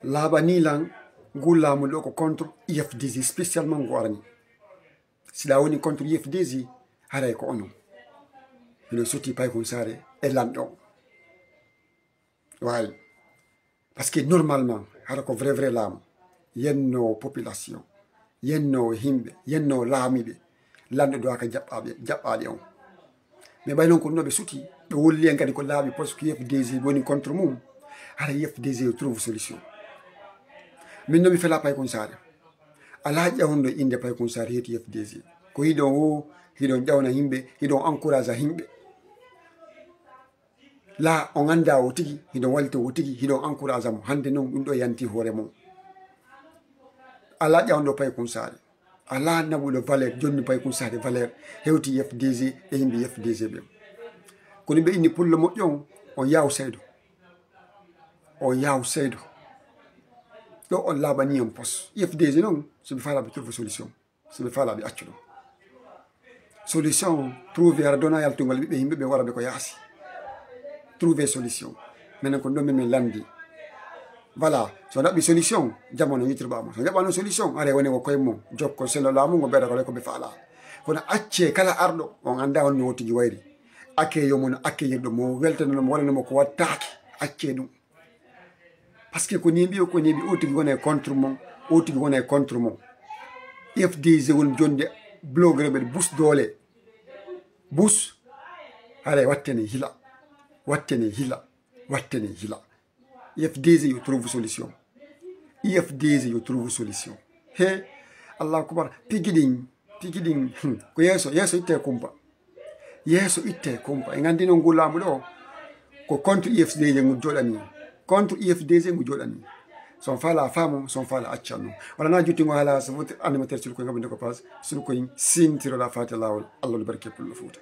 laabani lan ngol laamu ɗo ko contre IFDG spécialement ngo arani sila woni contre IFDG haray ko onon ino soti pay kon sare e lanɗo wayi parce que normalement hara ko vrai laamu yenno population yenno himɓe yenno laamiɓe lanɗo do aka jaɓɓaɓe on mais ɓay noon ko no ɓe suti ɓe wolli en kadi ko laaɓi par ce que IFDG woni contre mum hara IFDG trouve solution min no mi fela pay kon sare ala ƴawndo inde pay kon sare heeti IFDG ko hiɗon o hiɗon ƴawna yimɓe hiɗon encourage yimɓe la on anda o tigi hiɗon walto o tigi hiɗon encourage mo hande noon ɗum ɗo yanti hoore mum ala ƴawndo pay kon sare ala naɓuɗo valeur jonni pay kon sare valeur hewti IFDG e yimɓe IFDG ɓe kono ɓe inni pullo moƴƴo on yaw seydo ɗo on laaɓani on pos IFDG noon soɓe fala ɓe trouve solution soɓe fala ɓe accu ɗum solution trouvé hara dona yaltugol ɓiɓɓe yimɓe ɓe wara ɓe ko yaasi trouvé solution minen ko ɗon min landi voilà so naɓɓi solution jamono yitirɓamo so jaɓano solution are woni ko koye mum jokko selo laamu ngo ɓeɗa ko ɓe faala kono acce kala arɗo on anda on no tigi wayri akke yomuno akke yirɗo mo weltanomo waɗanamo ko wattake acce ɗum par ce que ko ni mbi o tigi wona e contre mon o tigi wona e contre mon IFDG woni jonde bloguereɓe bus doole bus haray wattene hila IFDG yo trouve solution he allah kubar pigiɗin ko yeeso itte kumpa e gandi noon gullamu ɗo ko contre IFDG ngu joɗani son fala famo son fala accanno wala na juttigo haala so foti animateur sulkoy gabinde ko passe sulkoy sintiroɗa fati lawol allah no barke pullo Fouta